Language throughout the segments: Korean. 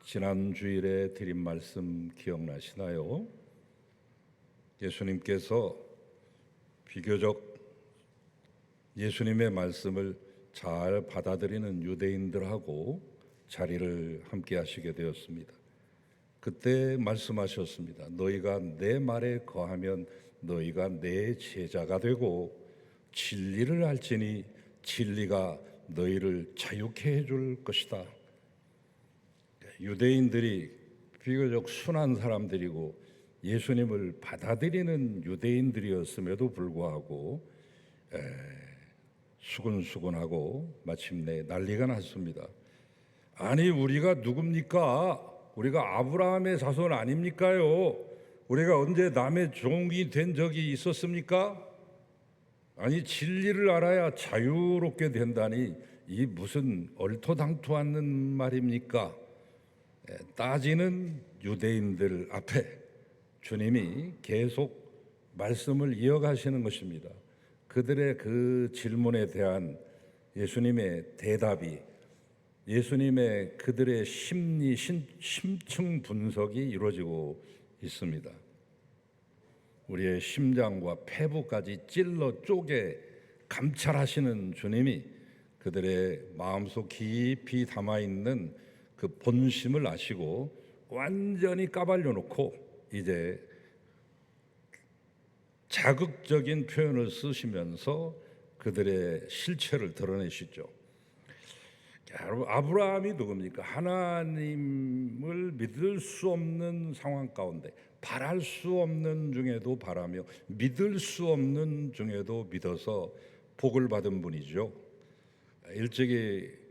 지난 주일에 드린 말씀 기억나시나요? 예수님께서 비교적 예수님의 말씀을 잘 받아들이는 유대인들하고 자리를 함께 하시게 되었습니다. 그때 말씀하셨습니다. 너희가 내 말에 거하면 너희가 내 제자가 되고 진리를 알지니 진리가 너희를 자유케 해줄 것이다. 유대인들이 비교적 순한 사람들이고 예수님을 받아들이는 유대인들이었음에도 불구하고 수근수근하고 마침내 난리가 났습니다. 아니, 우리가 누굽니까? 우리가 아브라함의 자손 아닙니까요? 우리가 언제 남의 종이 된 적이 있었습니까? 아니, 진리를 알아야 자유롭게 된다니 이 무슨 얼토당토 않는 말입니까? 따지는 유대인들 앞에 주님이 계속 말씀을 이어가시는 것입니다. 그들의 그 질문에 대한 예수님의 대답이, 예수님의 그들의 심층 분석이 이루어지고 있습니다. 우리의 심장과 폐부까지 찔러 쪼개 감찰하시는 주님이 그들의 마음속 깊이 담아있는 그 본심을 아시고 완전히 까발려 놓고 이제 자극적인 표현을 쓰시면서 그들의 실체를 드러내시죠. 여러분, 아브라함이 누굽니까? 하나님을 믿을 수 없는 상황 가운데 바랄 수 없는 중에도 바라며 믿을 수 없는 중에도 믿어서 복을 받은 분이죠. 일찍이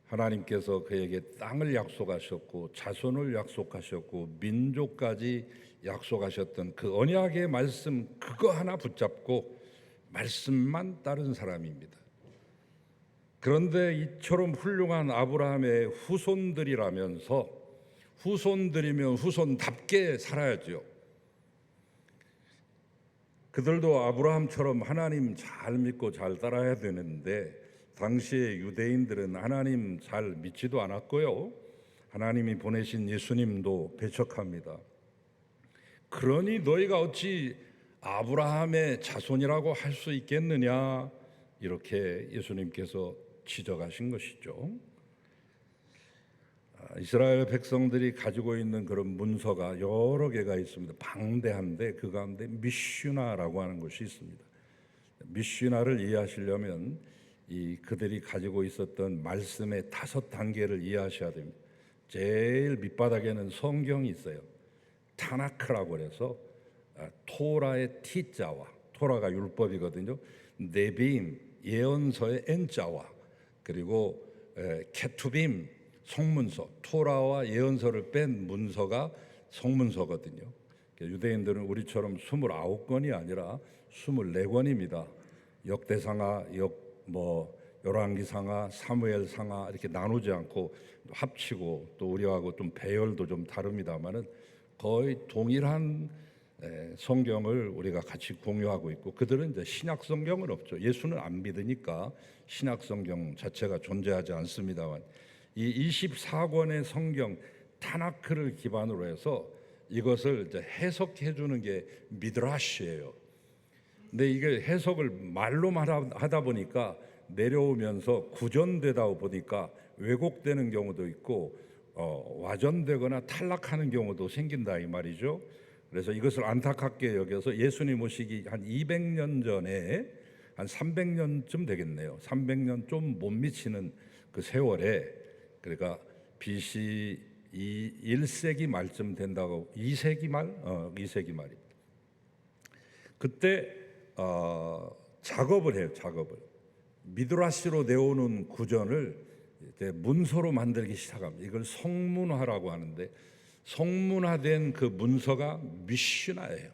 하나님께서 그에게 땅을 약속하셨고 자손을 약속하셨고 민족까지 약속하셨던 그 언약의 말씀, 그거 하나 붙잡고 말씀만 따른 사람입니다. 그런데 이처럼 훌륭한 아브라함의 후손들이라면서 후손들이면 후손답게 살아야죠. 그들도 아브라함처럼 하나님 잘 믿고 잘 따라야 되는데 당시의 유대인들은 하나님 잘 믿지도 않았고요. 하나님이 보내신 예수님도 배척합니다. 그러니 너희가 어찌 아브라함의 자손이라고 할 수 있겠느냐, 이렇게 예수님께서 지적하신 것이죠. 이스라엘 백성들이 가지고 있는 그런 문서가 여러 개가 있습니다. 방대한데 그 가운데 미슈나라고 하는 것이 있습니다. 미슈나를 이해하시려면 그들이 가지고 있었던 말씀의 5단계를 이해하셔야 됩니다. 제일 밑바닥에는 성경이 있어요. 타나크라고 해서 토라의 T자와, 토라가 율법이거든요. 네빔, 예언서의 N자와, 그리고 케투빔, 성문서, 토라와 예언서를 뺀 문서가 성문서거든요. 유대인들은 우리처럼 29권이 아니라 24권입니다. 역대상하, 열왕기상하, 사무엘상하 이렇게 나누지 않고 합치고, 또 우리하고 좀 배열도 좀 다릅니다만은 거의 동일한 성경을 우리가 같이 공유하고 있고, 그들은 이제 신약 성경은 없죠. 예수는 안 믿으니까 신약 성경 자체가 존재하지 않습니다만 이 24권의 성경 타나크를 기반으로 해서 이것을 이제 해석해 주는 게 미드라시예요. 근데 이게 해석을 말로만 하다 보니까 내려오면서 구전되다 보니까 왜곡되는 경우도 있고 와전되거나 탈락하는 경우도 생긴다 이 말이죠. 그래서 이것을 안타깝게 여겨서 예수님 오시기 한 200년 전에, 한 300년쯤 되겠네요. 300년 좀 못 미치는 그 세월에, 그러니까 BC 1세기 말쯤 된다고, 2세기 말? 2세기 말입니다. 그때 작업을 해요. 작업을 미드라시로 내오는 구전을 이제 문서로 만들기 시작합니다. 이걸 성문화라고 하는데, 성문화된 그 문서가 미슈나예요.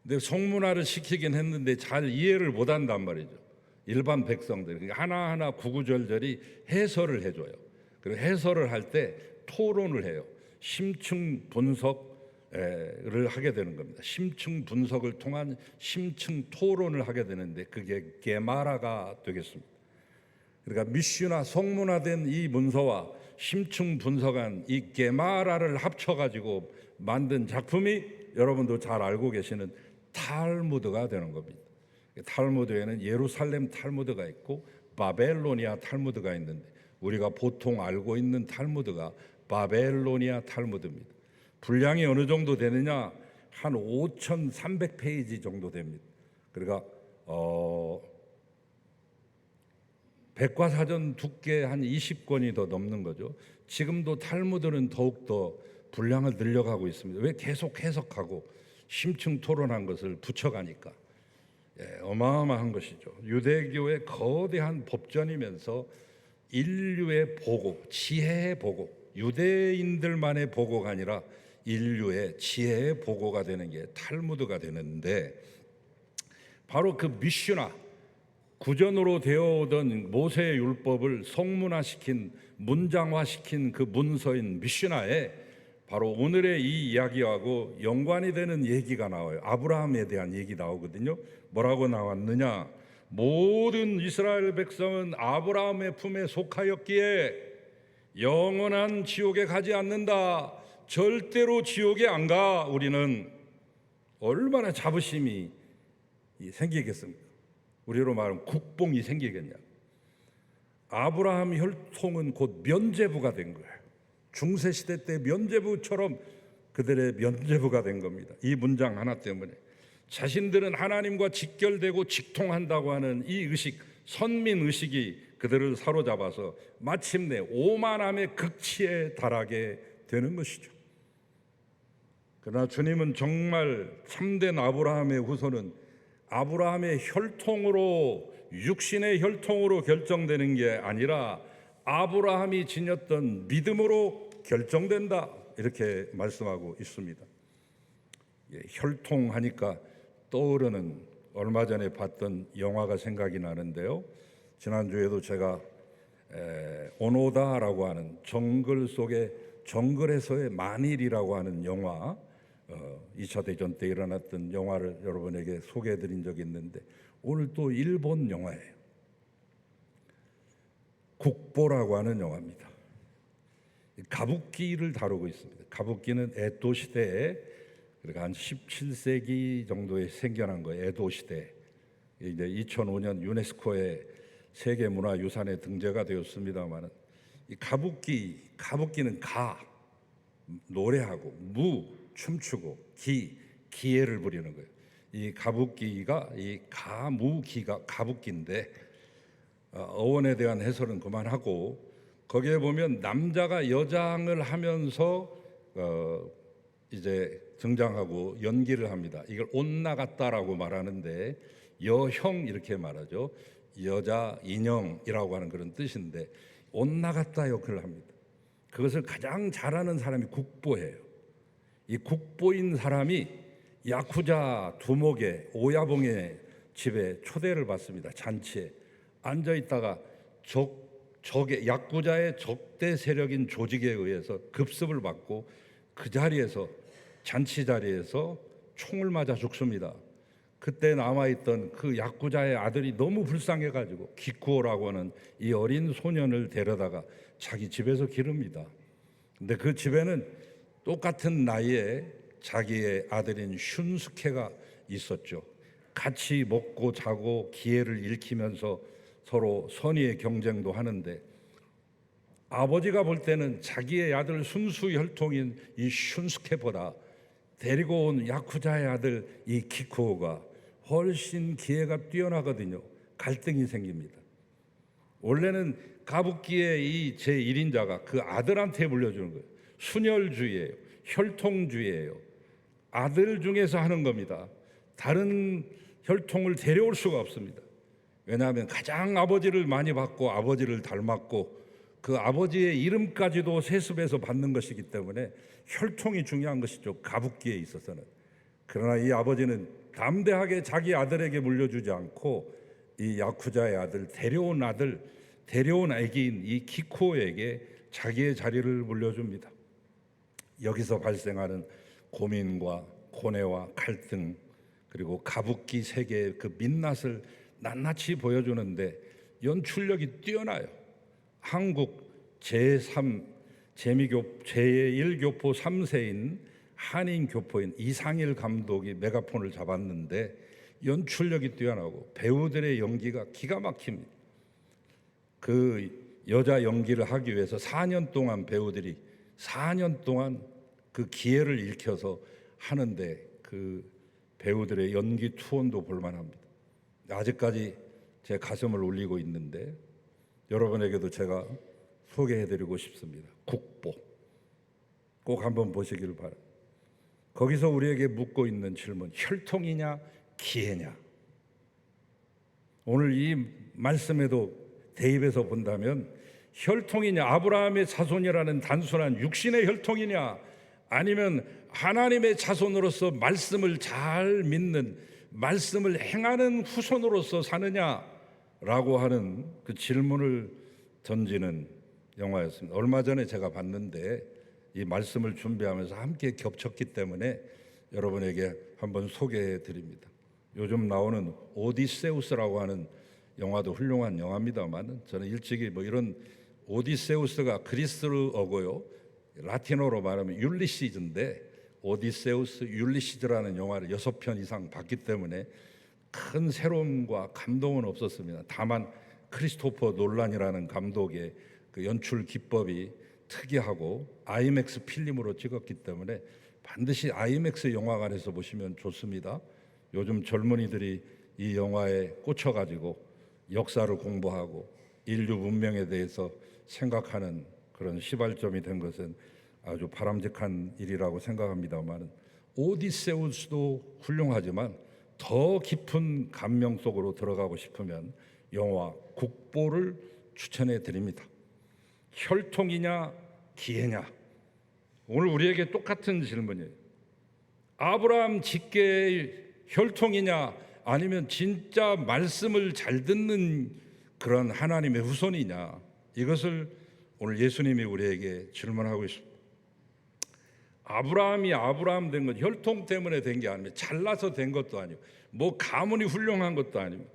근데 성문화를 시키긴 했는데 잘 이해를 못한단 말이죠. 일반 백성들이 하나하나 구구절절히 해설을 해줘요. 그리고 해설을 할 때 토론을 해요. 심층 분석을 하게 되는 겁니다. 심층 분석을 통한 심층 토론을 하게 되는데 그게 게마라가 되겠습니다. 그러니까 미슈나 성문화된 이 문서와 심층 분석한 이 게마라를 합쳐가지고 만든 작품이 여러분도 잘 알고 계시는 탈무드가 되는 겁니다. 탈무드에는 예루살렘 탈무드가 있고 바벨로니아 탈무드가 있는데, 우리가 보통 알고 있는 탈무드가 바벨로니아 탈무드입니다. 분량이 어느 정도 되느냐? 한 5,300페이지 정도 됩니다. 그러니까 백과사전 두께 한 20권이 더 넘는 거죠. 지금도 탈무드는 더욱더 분량을 늘려가고 있습니다. 왜? 계속 해석하고 심층 토론한 것을 붙여가니까. 어마어마한 것이죠. 유대교의 거대한 법전이면서 인류의 보고, 지혜의 보고, 유대인들만의 보고가 아니라 인류의 지혜의 보고가 되는 게 탈무드가 되는데, 바로 그 미슈나, 구전으로 되어오던 모세의 율법을 성문화시킨, 문장화시킨 그 문서인 미슈나에 바로 오늘의 이 이야기하고 연관이 되는 얘기가 나와요. 아브라함에 대한 얘기 나오거든요. 뭐라고 나왔느냐? 모든 이스라엘 백성은 아브라함의 품에 속하였기에 영원한 지옥에 가지 않는다. 절대로 지옥에 안 가. 우리는 얼마나 자부심이 생기겠습니까? 우리로 말하면 국뽕이 생기겠냐. 아브라함 혈통은 곧 면죄부가 된 거예요. 중세시대 때 면죄부처럼 그들의 면죄부가 된 겁니다. 이 문장 하나 때문에 자신들은 하나님과 직결되고 직통한다고 하는 이 의식, 선민의식이 그들을 사로잡아서 마침내 오만함의 극치에 달하게 되는 것이죠. 그러나 주님은 정말 참된 아브라함의 후손은 아브라함의 혈통으로, 육신의 혈통으로 결정되는 게 아니라 아브라함이 지녔던 믿음으로 결정된다, 이렇게 말씀하고 있습니다. 혈통하니까 떠오르는 얼마 전에 봤던 영화가 생각이 나는데요. 지난주에도 제가 오노다라고 하는 정글 속의, 정글에서의 만일이라고 하는 영화, 2차 대전 때 일어났던 영화를 여러분에게 소개해드린 적이 있는데, 오늘 또 일본 영화예요. 국보라고 하는 영화입니다. 가부키를 다루고 있습니다. 가부키는 에도 시대에, 그러니까 한 17세기 정도에 생겨난 거예요. 에도 시대. 이제 2005년 유네스코의 세계문화유산에 등재가 되었습니다만은, 이 가부키는 가, 노래하고, 무, 춤추고, 기예를 부리는 거예요. 이 가부키가, 이 가무기가 가부키인데, 어원에 대한 해설은 그만하고, 거기에 보면 남자가 여장을 하면서 이제 등장하고 연기를 합니다. 이걸 온나갔다라고 말하는데, 여형 이렇게 말하죠. 여자 인형이라고 하는 그런 뜻인데, 온나갔다 역할을 합니다. 그것을 가장 잘하는 사람이 국보예요. 이 국보인 사람이 야쿠자 두목의 오야봉의 집에 초대를 받습니다. 잔치에 앉아 있다가 적의 야쿠자의 적대 세력인 조직에 의해서 급습을 받고 그 자리에서, 잔치 자리에서 총을 맞아 죽습니다. 그때 남아있던 그 야쿠자의 아들이 너무 불쌍해가지고 기쿠오라고 하는 이 어린 소년을 데려다가 자기 집에서 기릅니다. 근데 그 집에는 똑같은 나이에 자기의 아들인 슌스케가 있었죠. 같이 먹고 자고 기회를 잃히면서 서로 선의의 경쟁도 하는데, 아버지가 볼 때는 자기의 아들 순수 혈통인 이 슌스케보다 데리고 온 야쿠자의 아들 이 기쿠오가 훨씬 기회가 뛰어나거든요. 갈등이 생깁니다. 원래는 가부키의 이 제1인자가 그 아들한테 물려주는 거예요. 순혈주의예요. 혈통주의예요. 아들 중에서 하는 겁니다. 다른 혈통을 데려올 수가 없습니다. 왜냐하면 가장 아버지를 많이 받고 아버지를 닮았고 그 아버지의 이름까지도 세습해서 받는 것이기 때문에 혈통이 중요한 것이죠. 가부키에 있어서는. 그러나 이 아버지는 담대하게 자기 아들에게 물려주지 않고 이 야쿠자의 아들, 데려온 아기인 이 기코에게 자기의 자리를 물려줍니다. 여기서 발생하는 고민과 고뇌와 갈등, 그리고 가부키 세계의 그 민낯을 낱낱이 보여주는데 연출력이 뛰어나요. 한국 제3 제1교포 3세인 한인 교포인 이상일 감독이 메가폰을 잡았는데 연출력이 뛰어나고 배우들의 연기가 기가 막힙니다. 그 여자 연기를 하기 위해서 4년 동안 배우들이 4년 동안 그 기회를 일켜서 하는데 그 배우들의 연기 투혼도 볼만합니다. 아직까지 제 가슴을 울리고 있는데 여러분에게도 제가 소개해드리고 싶습니다. 국보 꼭 한번 보시길 바랍니다. 거기서 우리에게 묻고 있는 질문, 혈통이냐 기회냐. 오늘 이 말씀에도 대입해서 본다면 혈통이냐, 아브라함의 자손이라는 단순한 육신의 혈통이냐, 아니면 하나님의 자손으로서 말씀을 잘 믿는, 말씀을 행하는 후손으로서 사느냐라고 하는 그 질문을 던지는 영화였습니다. 얼마 전에 제가 봤는데 이 말씀을 준비하면서 함께 겹쳤기 때문에 여러분에게 한번 소개해 드립니다. 요즘 나오는 오디세우스라고 하는 영화도 훌륭한 영화입니다만, 저는 일찍이 이런 오디세우스가 그리스어고요, 라틴어로 말하면 율리시즈인데 오디세우스, 율리시즈라는 영화를 6편 이상 봤기 때문에 큰 새로움과 감동은 없었습니다. 다만 크리스토퍼 놀란이라는 감독의 그 연출 기법이 특이하고 아이맥스 필름으로 찍었기 때문에 반드시 아이맥스 영화관에서 보시면 좋습니다. 요즘 젊은이들이 이 영화에 꽂혀가지고 역사를 공부하고 인류 문명에 대해서 생각하는 그런 시발점이 된 것은 아주 바람직한 일이라고 생각합니다만, 오디세우스도 훌륭하지만 더 깊은 감명 속으로 들어가고 싶으면 영화 국보를 추천해 드립니다. 혈통이냐 기회냐, 오늘 우리에게 똑같은 질문이에요. 아브라함 직계의 혈통이냐, 아니면 진짜 말씀을 잘 듣는 그런 하나님의 후손이냐, 이것을 오늘 예수님이 우리에게 질문하고 있습니다. 아브라함이 아브라함 된 건 혈통 때문에 된 게 아니고 잘나서 된 것도 아니고 가문이 훌륭한 것도 아닙니다.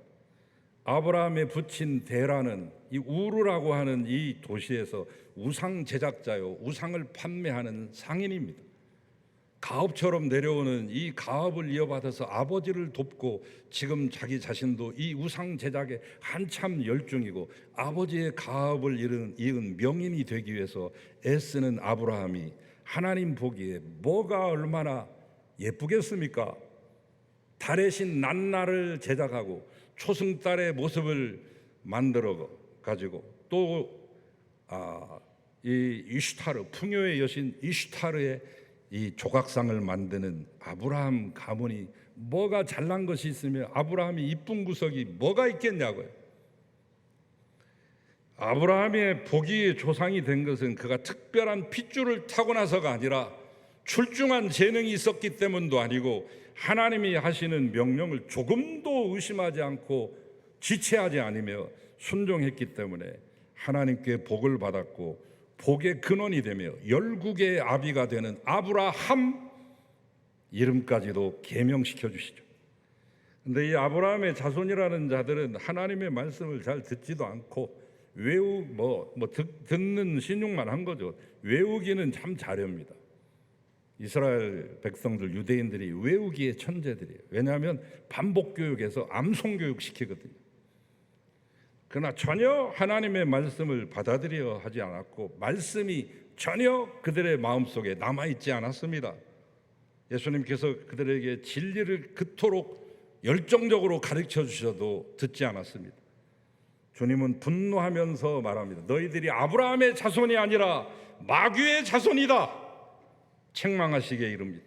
아브라함의 부친 데라는 이 우르라고 하는 이 도시에서 우상 제작자요, 우상을 판매하는 상인입니다. 가업처럼 내려오는 이 가업을 이어받아서 아버지를 돕고 지금 자기 자신도 이 우상 제작에 한참 열중이고 아버지의 가업을 이은 명인이 되기 위해서 애쓰는 아브라함이 하나님 보기에 뭐가 얼마나 예쁘겠습니까? 달의 신 난나를 제작하고 초승달의 모습을 만들어 가지고 또 이 이슈타르, 풍요의 여신 이슈타르의 이 조각상을 만드는 아브라함 가문이 뭐가 잘난 것이 있으며 아브라함이 이쁜 구석이 뭐가 있겠냐고요. 아브라함의 복이 조상이 된 것은 그가 특별한 핏줄을 타고나서가 아니라 출중한 재능이 있었기 때문도 아니고 하나님이 하시는 명령을 조금도 의심하지 않고 지체하지 않으며 순종했기 때문에 하나님께 복을 받았고, 복의 근원이 되며 열국의 아비가 되는 아브라함 이름까지도 계명시켜 주시죠. 근데 이 아브라함의 자손이라는 자들은 하나님의 말씀을 잘 듣지도 않고 듣는 신용만 한 거죠. 외우기는 참 잘합니다. 이스라엘 백성들, 유대인들이 외우기의 천재들이에요. 왜냐하면 반복 교육에서 암송 교육 시키거든요. 그러나 전혀 하나님의 말씀을 받아들여 하지 않았고 말씀이 전혀 그들의 마음속에 남아있지 않았습니다. 예수님께서 그들에게 진리를 그토록 열정적으로 가르쳐 주셔도 듣지 않았습니다. 주님은 분노하면서 말합니다. 너희들이 아브라함의 자손이 아니라 마귀의 자손이다, 책망하시게 이릅니다.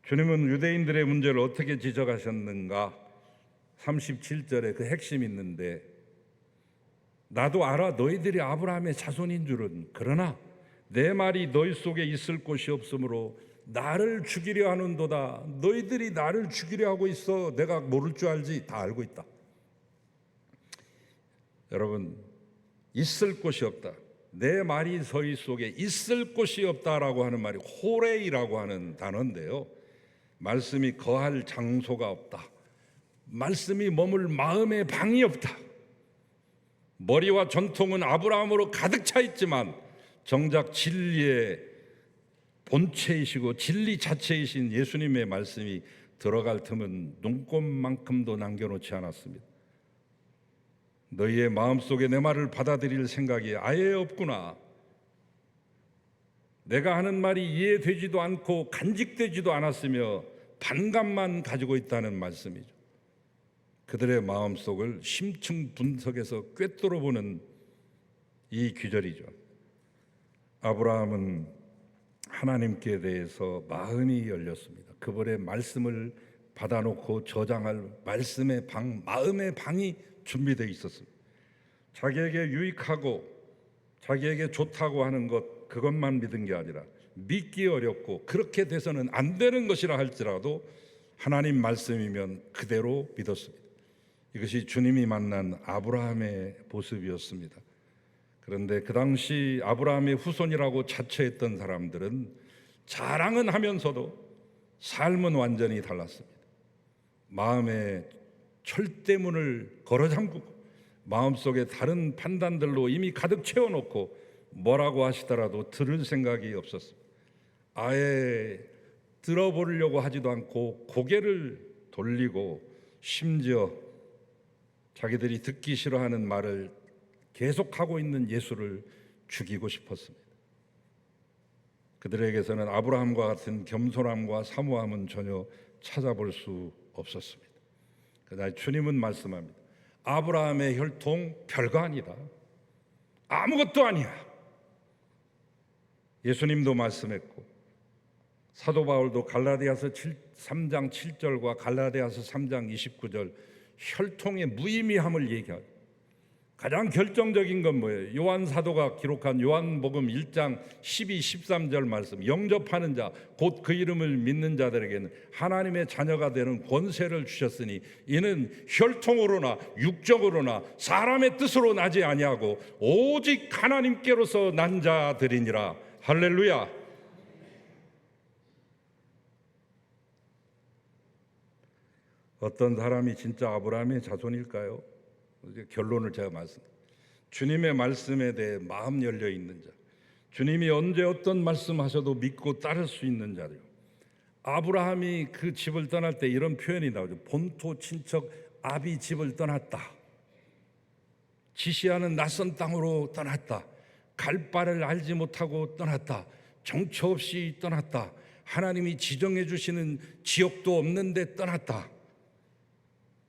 주님은 유대인들의 문제를 어떻게 지적하셨는가? 37절에 그 핵심이 있는데, 나도 알아 너희들이 아브라함의 자손인 줄은, 그러나 내 말이 너희 속에 있을 곳이 없으므로 나를 죽이려 하는도다. 너희들이 나를 죽이려 하고 있어. 내가 모를 줄 알지? 다 알고 있다. 여러분, 있을 곳이 없다, 내 말이 너희 속에 있을 곳이 없다라고 하는 말이 호레이라고 하는 단어인데요, 말씀이 거할 장소가 없다, 말씀이 머물 마음의 방이 없다. 머리와 전통은 아브라함으로 가득 차 있지만 정작 진리의 본체이시고 진리 자체이신 예수님의 말씀이 들어갈 틈은 눈곱만큼도 남겨놓지 않았습니다. 너희의 마음속에 내 말을 받아들일 생각이 아예 없구나. 내가 하는 말이 이해되지도 않고 간직되지도 않았으며 반감만 가지고 있다는 말씀이죠. 그들의 마음속을 심층 분석해서 꿰뚫어 보는 이 귀절이죠. 아브라함은 하나님께 대해서 마음이 열렸습니다. 그분의 말씀을 받아놓고 저장할 말씀의 방, 마음의 방이 준비되어 있었습니다. 자기에게 유익하고 자기에게 좋다고 하는 것, 그것만 믿은 게 아니라 믿기 어렵고 그렇게 돼서는 안 되는 것이라 할지라도 하나님 말씀이면 그대로 믿었습니다. 이것이 주님이 만난 아브라함의 모습이었습니다. 그런데 그 당시 아브라함의 후손이라고 자처했던 사람들은 자랑은 하면서도 삶은 완전히 달랐습니다. 마음의 철대문을 걸어 잠그고 마음속에 다른 판단들로 이미 가득 채워놓고 뭐라고 하시더라도 들을 생각이 없었습니다. 아예 들어보려고 하지도 않고 고개를 돌리고 심지어 자기들이 듣기 싫어하는 말을 계속하고 있는 예수를 죽이고 싶었습니다. 그들에게서는 아브라함과 같은 겸손함과 사모함은 전혀 찾아볼 수 없었습니다. 그러나 주님은 말씀합니다. 아브라함의 혈통 별거 아니다. 아무것도 아니야. 예수님도 말씀했고 사도 바울도 갈라디아서 3장 7절과 갈라디아서 3장 29절 혈통의 무의미함을 얘기하죠. 가장 결정적인 건 뭐예요? 요한 사도가 기록한 요한복음 1장 12, 13절 말씀, 영접하는 자, 곧 그 이름을 믿는 자들에게는 하나님의 자녀가 되는 권세를 주셨으니 이는 혈통으로나 육적으로나 사람의 뜻으로 나지 아니하고 오직 하나님께로서 난 자들이니라. 할렐루야. 어떤 사람이 진짜 아브라함의 자손일까요? 결론을 제가 말씀드립니다. 주님의 말씀에 대해 마음 열려 있는 자, 주님이 언제 어떤 말씀하셔도 믿고 따를 수 있는 자들. 아브라함이 그 집을 떠날 때 이런 표현이 나오죠. 본토 친척 아비 집을 떠났다. 지시하는 낯선 땅으로 떠났다. 갈 바를 알지 못하고 떠났다. 정처 없이 떠났다. 하나님이 지정해 주시는 지역도 없는데 떠났다.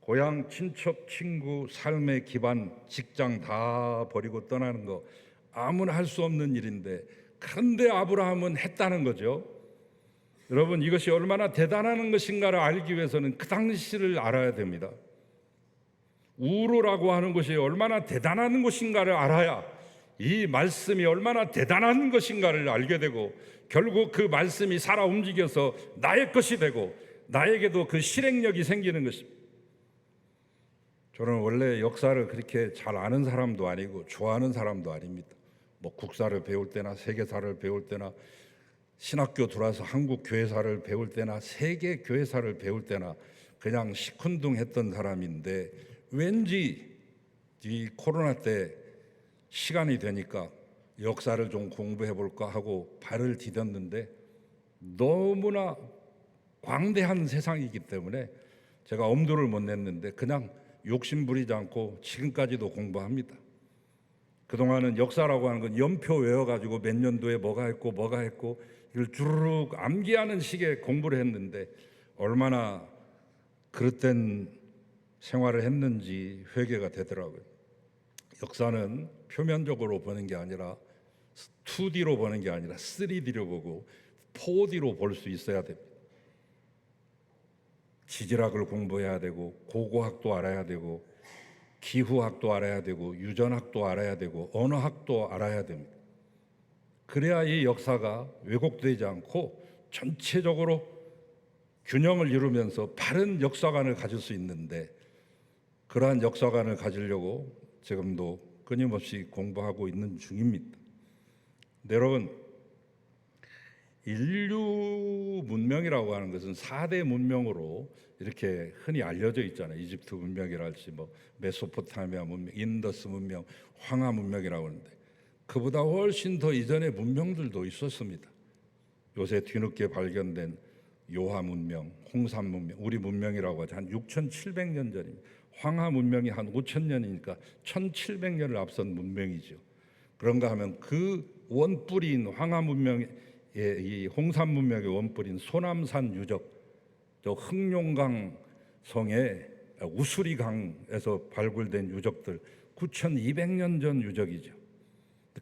고향, 친척, 친구, 삶의 기반, 직장 다 버리고 떠나는 거 아무나 할 수 없는 일인데 그런데 아브라함은 했다는 거죠. 여러분, 이것이 얼마나 대단한 것인가를 알기 위해서는 그 당시를 알아야 됩니다. 우르라고 하는 것이 얼마나 대단한 것인가를 알아야 이 말씀이 얼마나 대단한 것인가를 알게 되고 결국 그 말씀이 살아 움직여서 나의 것이 되고 나에게도 그 실행력이 생기는 것입니다. 저는 원래 역사를 그렇게 잘 아는 사람도 아니고 좋아하는 사람도 아닙니다. 뭐 국사를 배울 때나 세계사를 배울 때나 신학교 들어와서 한국 교회사를 배울 때나 세계 교회사를 배울 때나 그냥 시큰둥했던 사람인데 왠지 이 코로나 때 시간이 되니까 역사를 좀 공부해 볼까 하고 발을 디뎠는데 너무나 광대한 세상이기 때문에 제가 엄두를 못 냈는데 그냥 욕심 부리지 않고 지금까지도 공부합니다. 그동안은 역사라고 하는 건 연표 외워가지고 몇 년도에 뭐가 했고 이걸 주르륵 암기하는 식의 공부를 했는데 얼마나 그릇된 생활을 했는지 회개가 되더라고요. 역사는 표면적으로 보는 게 아니라 2D로 보는 게 아니라 3D로 보고 4D로 볼 수 있어야 됩니다. 지질학을 공부해야 되고 고고학도 알아야 되고 기후학도 알아야 되고 유전학도 알아야 되고 언어학도 알아야 됩니다. 그래야 이 역사가 왜곡되지 않고 전체적으로 균형을 이루면서 바른 역사관을 가질 수 있는데 그러한 역사관을 가지려고 지금도 끊임없이 공부하고 있는 중입니다. 여러분, 인류 문명이라고 하는 것은 4대 문명으로 이렇게 흔히 알려져 있잖아요. 이집트 문명이랄지 뭐 메소포타미아 문명, 인더스 문명, 황하 문명이라고 하는데 그보다 훨씬 더 이전의 문명들도 있었습니다. 요새 뒤늦게 발견된 요하 문명, 홍산 문명, 우리 문명이라고 하죠. 한 6,700년 전입니다. 황하 문명이 한 5,000년이니까 1,700년을 앞선 문명이죠. 그런가 하면 그 원뿌리인 황하 문명의 이 홍산 문명의 원뿌리인 소남산 유적, 저 흑룡강 성의 우수리강에서 발굴된 유적들 9,200년 전 유적이죠.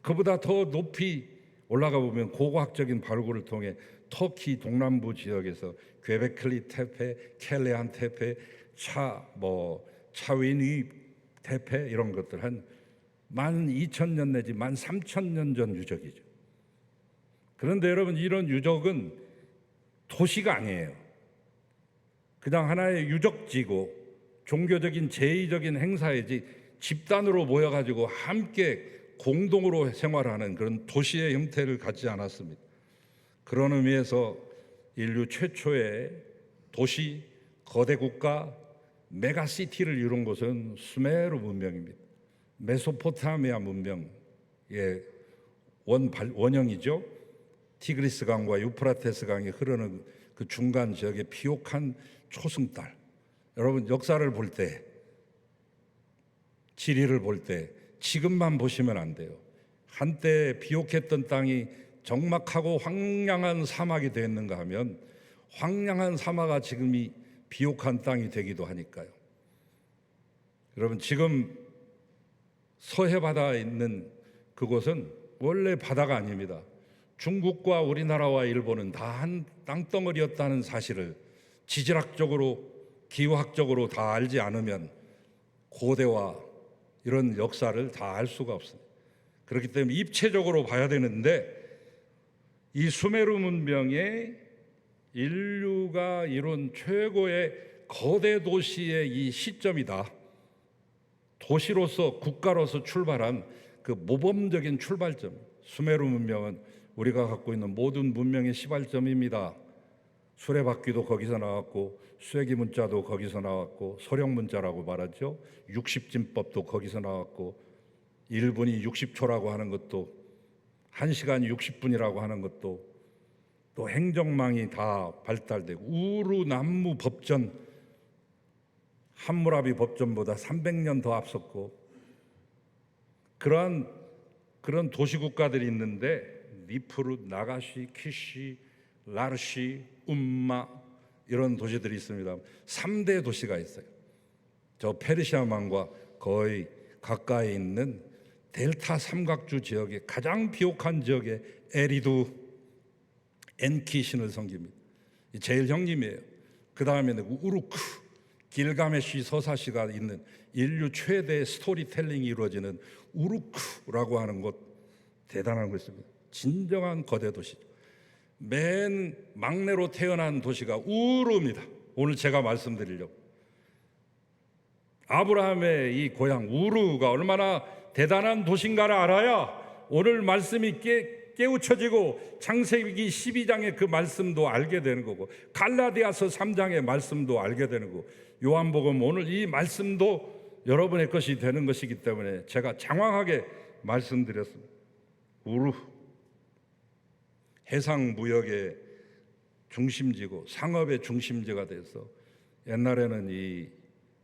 그보다 더 높이 올라가 보면 고고학적인 발굴을 통해 터키 동남부 지역에서 괴베클리 테페, 켈레안 테페, 차위니 테페 이런 것들 한 12,000년 내지 13,000년 전 유적이죠. 그런데 여러분, 이런 유적은 도시가 아니에요. 그냥 하나의 유적지고 종교적인 제의적인 행사이지 집단으로 모여가지고 함께 공동으로 생활하는 그런 도시의 형태를 갖지 않았습니다. 그런 의미에서 인류 최초의 도시, 거대 국가, 메가시티를 이룬 곳은 수메르 문명입니다. 메소포타미아 문명의 원형이죠. 티그리스 강과 유프라테스 강이 흐르는 그 중간 지역의 비옥한 초승달. 여러분, 역사를 볼 때, 지리를 볼 때 지금만 보시면 안 돼요. 한때 비옥했던 땅이 적막하고 황량한 사막이 되었는가 하면 황량한 사막이 지금이 비옥한 땅이 되기도 하니까요. 여러분, 지금 서해 바다에 있는 그곳은 원래 바다가 아닙니다. 중국과 우리나라와 일본은 다 한 땅덩어리였다는 사실을 지질학적으로 기후학적으로 다 알지 않으면 고대와 이런 역사를 다 알 수가 없습니다. 그렇기 때문에 입체적으로 봐야 되는데, 이 수메르 문명의 인류가 이룬 최고의 거대 도시의 이 시점이다. 도시로서 국가로서 출발한 그 모범적인 출발점. 수메르 문명은 우리가 갖고 있는 모든 문명의 시발점입니다. 수레바퀴도 거기서 나왔고 쇠기 문자도 거기서 나왔고 소령 문자라고 말하죠. 60진법도 거기서 나왔고 1분이 60초라고 하는 것도 1시간이 60분이라고 하는 것도 또 행정망이 다 발달되고 우루 남무 법전, 함무라비 법전보다 300년 더 앞섰고 그런 도시국가들이 있는데 니프루, 나가시, 키시, 라르시, 움마 이런 도시들이 있습니다. 3대 도시가 있어요. 저 페르시아만과 거의 가까이 있는 델타 삼각주 지역의 가장 비옥한 지역의 에리두 엔키신을 섬깁니다. 제일 형님이에요. 그 다음에는 우루크, 길가메시 서사시가 있는 인류 최대 스토리텔링이 이루어지는 우루크라고 하는 곳, 대단한 곳입니다. 진정한 거대 도시죠. 맨 막내로 태어난 도시가 우르입니다. 오늘 제가 말씀드리려고. 아브라함의 이 고향 우르가 얼마나 대단한 도시인가를 알아야 오늘 말씀이 깨우쳐지고 창세기 12장의 그 말씀도 알게 되는 거고 갈라디아서 3장의 말씀도 알게 되는 거고 요한복음 오늘 이 말씀도 여러분의 것이 되는 것이기 때문에 제가 장황하게 말씀드렸습니다. 우르, 해상무역의 중심지고 상업의 중심지가 돼서 옛날에는 이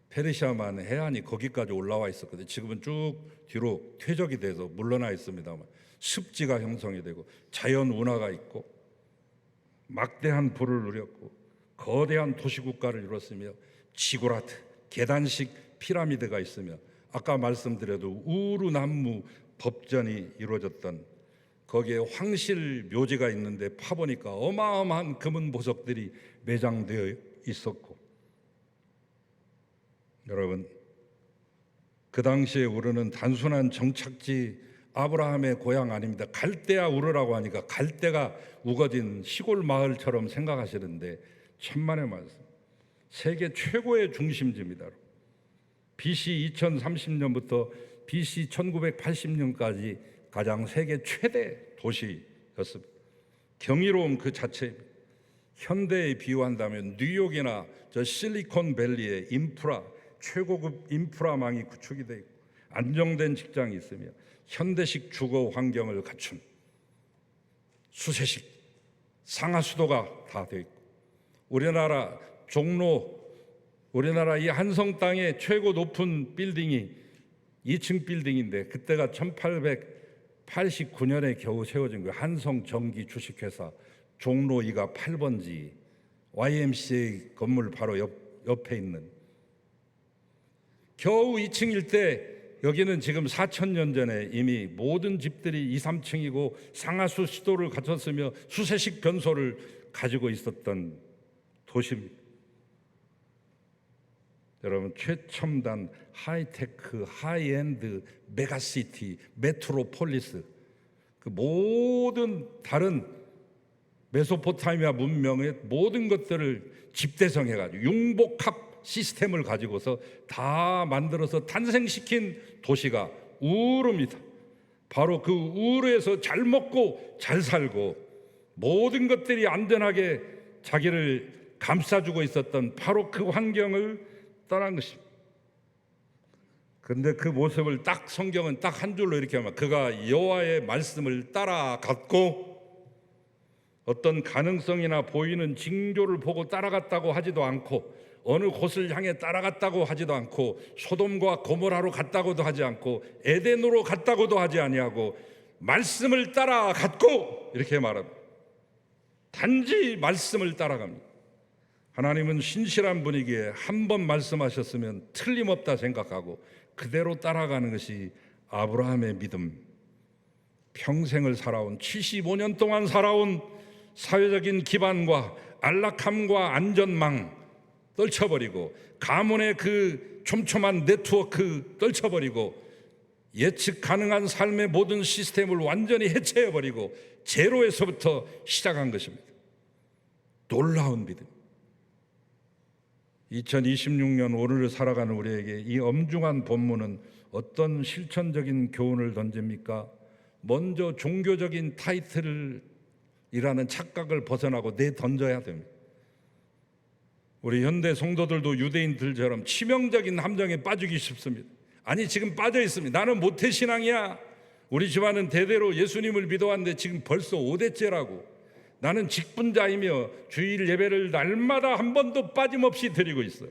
페르시아만 해안이 거기까지 올라와 있었거든요. 지금은 쭉 뒤로 퇴적이 돼서 물러나 있습니다만 습지가 형성이 되고 자연 운하가 있고 막대한 부를 누렸고 거대한 도시국가를 이뤘으며 지구라트 계단식 피라미드가 있으며 아까 말씀드려도 우루남무 법전이 이루어졌던 거기에 황실 묘지가 있는데 파보니까 어마어마한 금은 보석들이 매장되어 있었고 여러분 그 당시에 우르는 단순한 정착지 아브라함의 고향 아닙니다. 갈대아 우르라고 하니까 갈대가 우거진 시골 마을처럼 생각하시는데 천만의 말씀. 세계 최고의 중심지입니다. BC 2030년부터 BC 1980년까지 가장 세계 최대 도시였습니다. 경이로움 그 자체입니다. 현대에 비유한다면 뉴욕이나 저 실리콘밸리의 인프라, 최고급 인프라망이 구축이 되어 있고 안정된 직장이 있으며 현대식 주거 환경을 갖춘 수세식 상하수도가 다 되어 있고, 우리나라 종로, 우리나라 이 한성 땅의 최고 높은 빌딩이 2층 빌딩인데 그때가 1889년에 겨우 세워진 거예요. 한성 전기 주식회사 종로 2가 8번지 YMCA 건물 바로 옆에 있는, 겨우 2층일 때 여기는 지금 4,000년 전에 이미 모든 집들이 2, 3층이고 상하수 시도를 갖췄으며 수세식 변소를 가지고 있었던 도시입니다. 여러분, 최첨단 하이테크 하이엔드 메가시티 메트로폴리스, 그 모든 다른 메소포타미아 문명의 모든 것들을 집대성해가지고 융복합 시스템을 가지고서 다 만들어서 탄생시킨 도시가 우르입니다. 바로 그 우르에서 잘 먹고 잘 살고 모든 것들이 안전하게 자기를 감싸주고 있었던 바로 그 환경을 떠난 것입니다. 그런데 그 모습을 딱 성경은 딱 한 줄로 이렇게 하면, 그가 여호와의 말씀을 따라갔고, 어떤 가능성이나 보이는 징조를 보고 따라갔다고 하지도 않고, 어느 곳을 향해 따라갔다고 하지도 않고, 소돔과 고모라로 갔다고도 하지 않고, 에덴으로 갔다고도 하지 아니하고, 말씀을 따라갔고 이렇게 말합니다. 단지 말씀을 따라갑니다. 하나님은 신실한 분이기에 한 번 말씀하셨으면 틀림없다 생각하고 그대로 따라가는 것이 아브라함의 믿음. 평생을 살아온 75년 동안 살아온 사회적인 기반과 안락함과 안전망 떨쳐버리고, 가문의 그 촘촘한 네트워크 떨쳐버리고, 예측 가능한 삶의 모든 시스템을 완전히 해체해버리고 제로에서부터 시작한 것입니다. 놀라운 믿음. 2026년 오늘을 살아가는 우리에게 이 엄중한 본문은 어떤 실천적인 교훈을 던집니까? 먼저 종교적인 타이틀이라는 착각을 벗어나고 내던져야 됩니다. 우리 현대 성도들도 유대인들처럼 치명적인 함정에 빠지기 쉽습니다. 아니, 지금 빠져 있습니다. 나는 모태신앙이야. 우리 집안은 대대로 예수님을 믿어왔는데 지금 벌써 5대째라고. 나는 직분자이며 주일 예배를 날마다 한 번도 빠짐없이 드리고 있어요.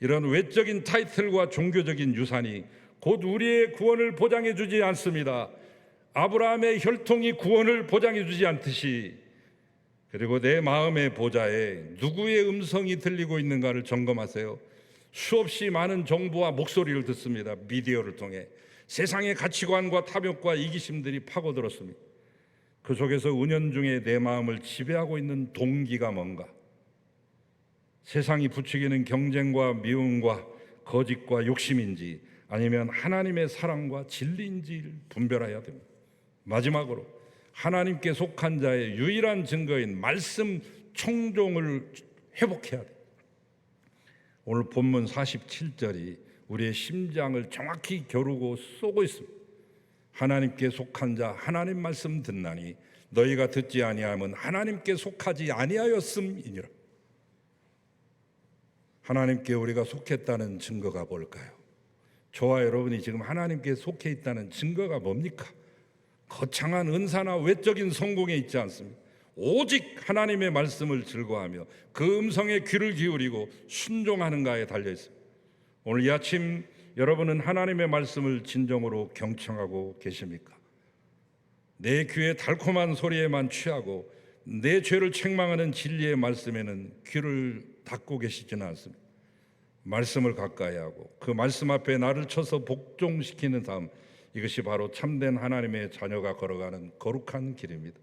이런 외적인 타이틀과 종교적인 유산이 곧 우리의 구원을 보장해 주지 않습니다. 아브라함의 혈통이 구원을 보장해 주지 않듯이, 그리고 내 마음의 보좌에 누구의 음성이 들리고 있는가를 점검하세요. 수없이 많은 정보와 목소리를 듣습니다. 미디어를 통해 세상의 가치관과 탐욕과 이기심들이 파고들었습니다. 그 속에서 은연중에 내 마음을 지배하고 있는 동기가 뭔가? 세상이 부추기는 경쟁과 미움과 거짓과 욕심인지, 아니면 하나님의 사랑과 진리인지를 분별해야 됩니다. 마지막으로 하나님께 속한 자의 유일한 증거인 말씀 청종을 회복해야 됩니다. 오늘 본문 47절이 우리의 심장을 정확히 겨루고 쏘고 있습니다. 하나님께 속한 자 하나님 말씀 듣나니 너희가 듣지 아니하면 하나님께 속하지 아니하였음이니라. 하나님께 우리가 속했다는 증거가 뭘까요? 저와 여러분이 지금 하나님께 속해 있다는 증거가 뭡니까? 거창한 은사나 외적인 성공에 있지 않습니다. 오직 하나님의 말씀을 즐거워하며 그 음성에 귀를 기울이고 순종하는가에 달려 있습니다. 오늘 이 아침 여러분은 하나님의 말씀을 진정으로 경청하고 계십니까? 내 귀의 달콤한 소리에만 취하고 내 죄를 책망하는 진리의 말씀에는 귀를 닫고 계시지는 않습니다. 말씀을 가까이 하고 그 말씀 앞에 나를 쳐서 복종시키는 삶, 이것이 바로 참된 하나님의 자녀가 걸어가는 거룩한 길입니다.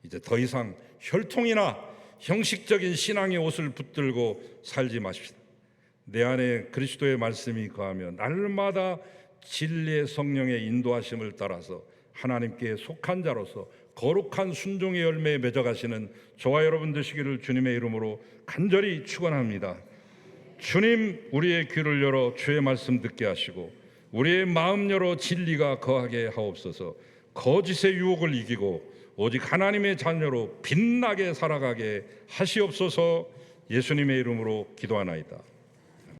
이제 더 이상 혈통이나 형식적인 신앙의 옷을 붙들고 살지 마십시다. 내 안에 그리스도의 말씀이 거하며 날마다 진리의 성령의 인도하심을 따라서 하나님께 속한 자로서 거룩한 순종의 열매에 맺어가시는 저와 여러분 되시기를 주님의 이름으로 간절히 축원합니다. 주님, 우리의 귀를 열어 주의 말씀 듣게 하시고 우리의 마음 열어 진리가 거하게 하옵소서. 거짓의 유혹을 이기고 오직 하나님의 자녀로 빛나게 살아가게 하시옵소서. 예수님의 이름으로 기도하나이다.